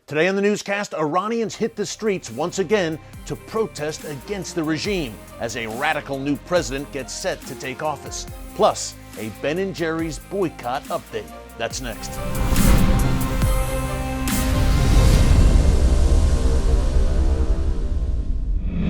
Today on the newscast, Iranians hit the streets once again to protest against the regime as a radical new president gets set to take office. Plus, a Ben & Jerry's boycott update. That's next.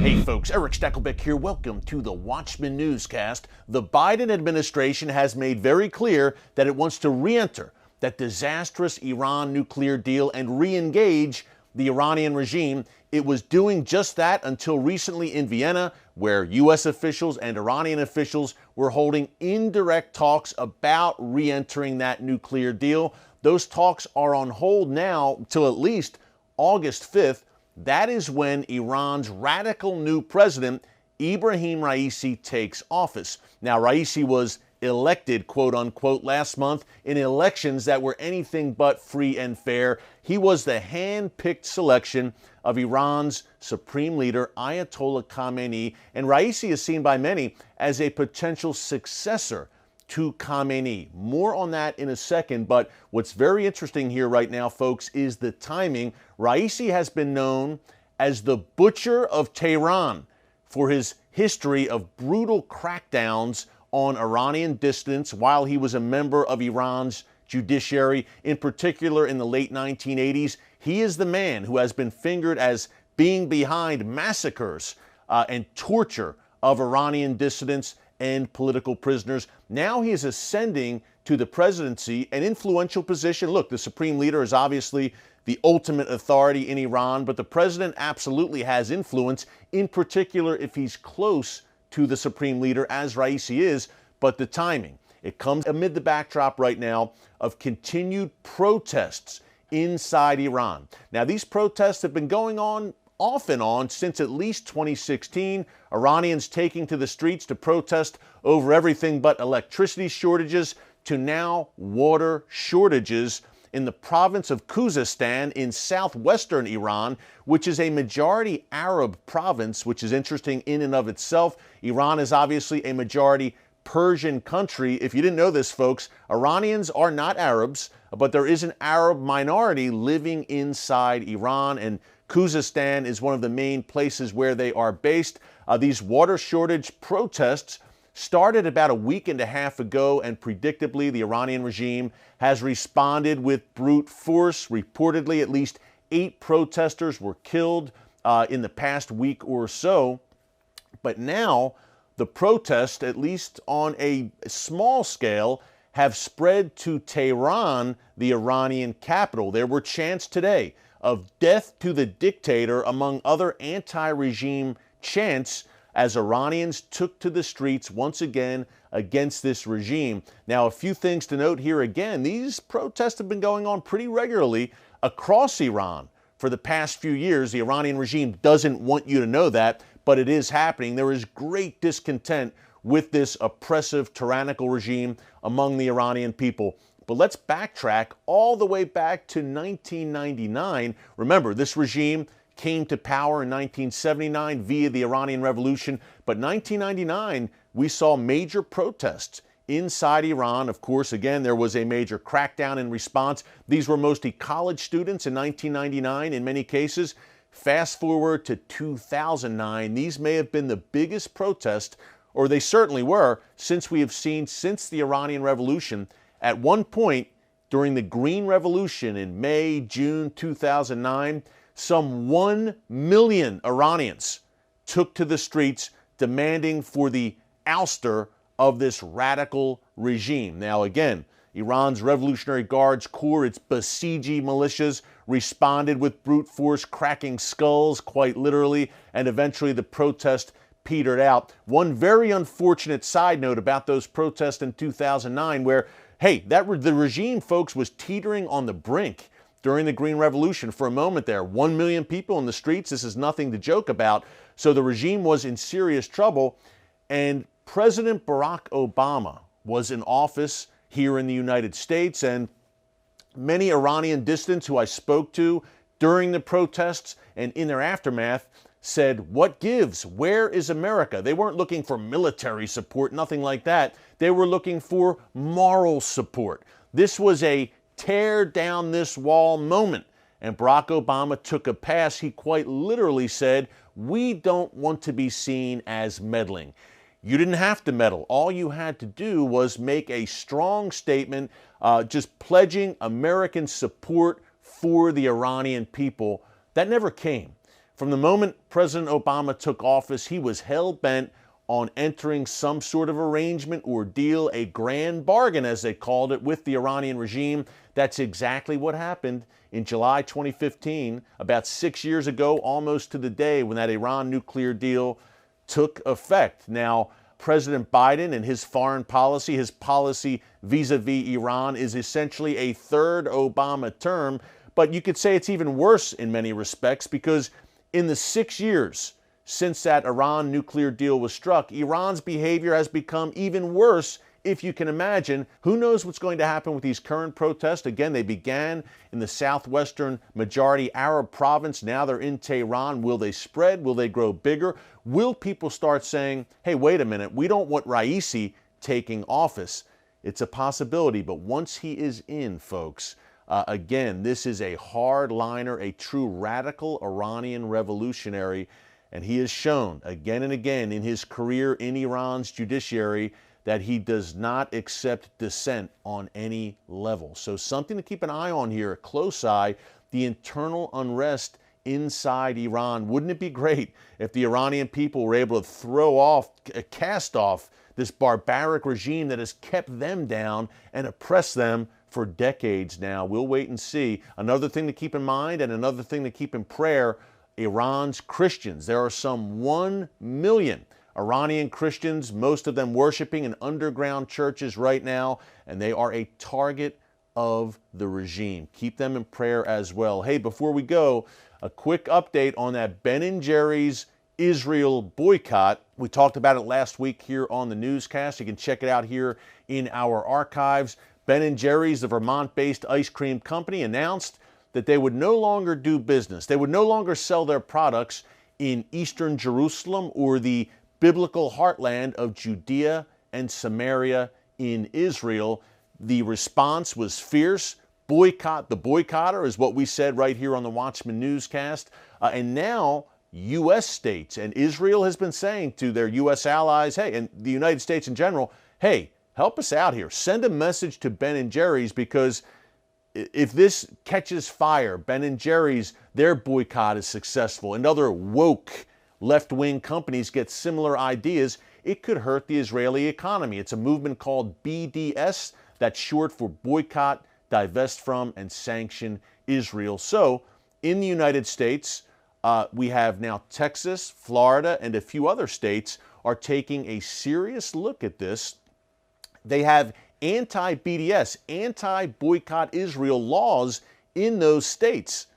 Hey folks, Erick Stakelbeck here. Welcome to the Watchman Newscast. The Biden administration has made very clear that it wants to re-enter that disastrous Iran nuclear deal and re-engage the Iranian regime. It was doing just that until recently in Vienna, where U.S. officials and Iranian officials were holding indirect talks about re-entering that nuclear deal. Those talks are on hold now till at least August 5th. That is when Iran's radical new president, Ebrahim Raisi, takes office. Now, Raisi was elected, quote unquote, last month in elections that were anything but free and fair. He was the hand-picked selection of Iran's supreme leader, Ayatollah Khamenei, and Raisi is seen by many as a potential successor to Khamenei. More on that in a second, but what's very interesting here right now, folks, is the timing. Raisi has been known as the Butcher of Tehran for his history of brutal crackdowns on Iranian dissidents while he was a member of Iran's judiciary, in particular in the late 1980s. He is the man who has been fingered as being behind massacres and torture of Iranian dissidents and political prisoners. Now he is ascending to the presidency, an influential position. Look, the supreme leader is obviously the ultimate authority in Iran, but the president absolutely has influence, in particular if he's close to the supreme leader, as Raisi is. But the timing, it comes amid the backdrop right now of continued protests inside Iran. Now, these protests have been going on off and on since at least 2016. Iranians taking to the streets to protest over everything but electricity shortages to now water shortages in the province of Khuzestan in southwestern Iran, which is a majority Arab province, which is interesting in and of itself. Iran is obviously a majority Persian country. If you didn't know this, folks, Iranians are not Arabs, but there is an Arab minority living inside Iran, and Khuzestan is one of the main places where they are based. These water shortage protests started about a week and a half ago, and predictably, the Iranian regime has responded with brute force. Reportedly, at least 8 protesters were killed in the past week or so. But now, the protests, at least on a small scale, have spread to Tehran, the Iranian capital. There were chants today of death to the dictator, among other anti-regime chants, as Iranians took to the streets once again against this regime. Now, a few things to note here again. These protests have been going on pretty regularly across Iran for the past few years. The Iranian regime doesn't want you to know that, but it is happening. There is great discontent with this oppressive, tyrannical regime among the Iranian people. But let's backtrack all the way back to 1999. Remember, this regime came to power in 1979 via the Iranian Revolution. But 1999, we saw major protests inside Iran. Of course, again, there was a major crackdown in response. These were mostly college students in 1999 in many cases. Fast forward to 2009, these may have been the biggest protests, or they certainly were, since we have seen since the Iranian Revolution. At one point, during the Green Revolution in May, June 2009, some 1 million Iranians took to the streets demanding for the ouster of this radical regime. Now, again, Iran's Revolutionary Guards Corps, its Basiji militias, responded with brute force, cracking skulls, quite literally, and eventually the protest petered out. One very unfortunate side note about those protests in 2009 where, hey, the regime, folks, was teetering on the brink during the Green Revolution for a moment there. 1 million people in the streets. This is nothing to joke about. So the regime was in serious trouble, and President Barack Obama was in office here in the United States, and many Iranian dissidents who I spoke to during the protests and in their aftermath said, "What gives? Where is America?" They weren't looking for military support, nothing like that. They were looking for moral support. This was a tear down this wall moment and Barack Obama took a pass. He quite literally said, "We don't want to be seen as meddling." You didn't have to meddle. All you had to do was make a strong statement, just pledging American support for the Iranian people. That never came. From the moment President Obama took office, he was hell-bent on entering some sort of arrangement or deal, a grand bargain, as they called it, with the Iranian regime. That's exactly what happened in July 2015, about 6 years ago, almost to the day when that Iran nuclear deal took effect. Now, President Biden and his foreign policy, his policy vis-a-vis Iran, is essentially a third Obama term, but you could say it's even worse in many respects, because in the 6 years since that Iran nuclear deal was struck, Iran's behavior has become even worse, if you can imagine. Who knows what's going to happen with these current protests? Again, they began in the southwestern majority Arab province. Now they're in Tehran. Will they spread? Will they grow bigger? Will people start saying, hey, wait a minute, we don't want Raisi taking office? It's a possibility, but once he is in, folks, again, this is a hardliner, a true radical Iranian revolutionary, and he has shown again and again in his career in Iran's judiciary that he does not accept dissent on any level. So something to keep an eye on here, a close eye, the internal unrest inside Iran. Wouldn't it be great if the Iranian people were able to cast off this barbaric regime that has kept them down and oppressed them for decades now? We'll wait and see. Another thing to keep in mind, and another thing to keep in prayer, Iran's Christians. There are some 1 million Iranian Christians, most of them worshiping in underground churches right now, and they are a target of the regime. Keep them in prayer as well. Hey, before we go, a quick update on that Ben & Jerry's Israel boycott. We talked about it last week here on the newscast. You can check it out here in our archives. Ben & Jerry's, the Vermont-based ice cream company, announced that they would no longer do business. They would no longer sell their products in eastern Jerusalem or the biblical heartland of Judea and Samaria in Israel. The response was fierce. Boycott the boycotter is what we said right here on the Watchman Newscast. And now U.S. states, and Israel has been saying to their U.S. allies, hey, and the United States in general, hey, help us out here. Send a message to Ben & Jerry's, because if this catches fire, Ben & Jerry's, their boycott is successful, and other woke left-wing companies get similar ideas, it could hurt the Israeli economy. It's a movement called BDS, that's short for boycott, divest from, and sanction Israel. So in the United States, we have now Texas, Florida, and a few other states are taking a serious look at this. They have anti-BDS, anti-boycott Israel laws in those states.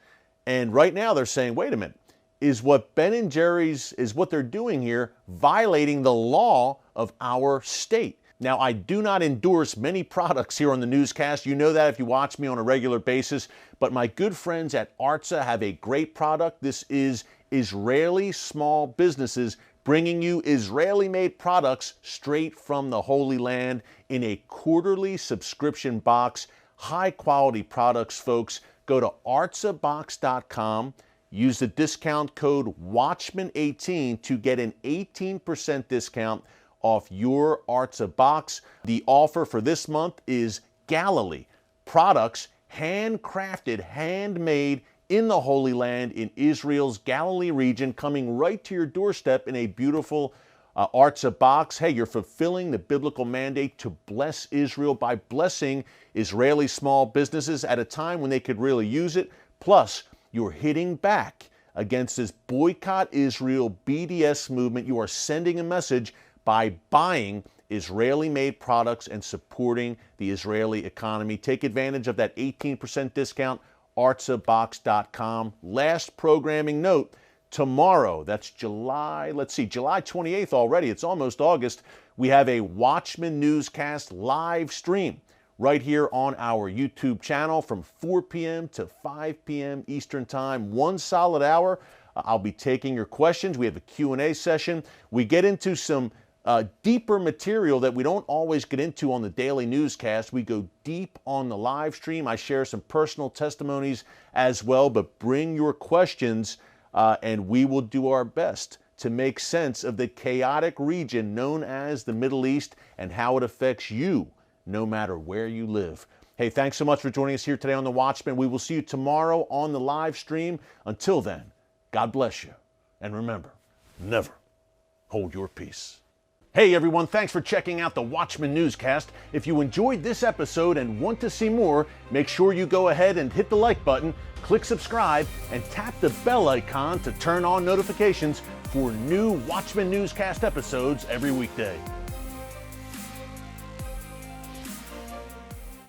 And right now they're saying, wait a minute, is what Ben & Jerry's, is what they're doing here violating the law of our state? Now, I do not endorse many products here on the newscast. You know that if you watch me on a regular basis. But my good friends at Artza have a great product. This is Israeli small businesses bringing you Israeli-made products straight from the Holy Land in a quarterly subscription box. High-quality products, folks. Go to artzabox.com. Use the discount code WATCHMAN18 to get an 18% discount off your Artza box. The offer for this month is Galilee. Products handcrafted, handmade in the Holy Land in Israel's Galilee region, coming right to your doorstep in a beautiful Artza box. Hey, you're fulfilling the biblical mandate to bless Israel by blessing Israeli small businesses at a time when they could really use it. Plus, you're hitting back against this boycott Israel BDS movement. You are sending a message by buying Israeli-made products and supporting the Israeli economy. Take advantage of that 18% discount, artzabox.com. Last programming note, tomorrow, that's July 28th already, it's almost August, we have a Watchman Newscast live stream right here on our YouTube channel from 4 p.m. to 5 p.m. Eastern Time, 1 solid hour. I'll be taking your questions. We have a Q&A session. We get into some deeper material that we don't always get into on the daily newscast. We go deep on the live stream. I share some personal testimonies as well, but bring your questions and we will do our best to make sense of the chaotic region known as the Middle East and how it affects you no matter where you live. Hey, thanks so much for joining us here today on The Watchman. We will see you tomorrow on the live stream. Until then, God bless you. And remember, never hold your peace. Hey everyone, thanks for checking out the Watchman Newscast. If you enjoyed this episode and want to see more, make sure you go ahead and hit the like button, click subscribe, and tap the bell icon to turn on notifications for new Watchman Newscast episodes every weekday.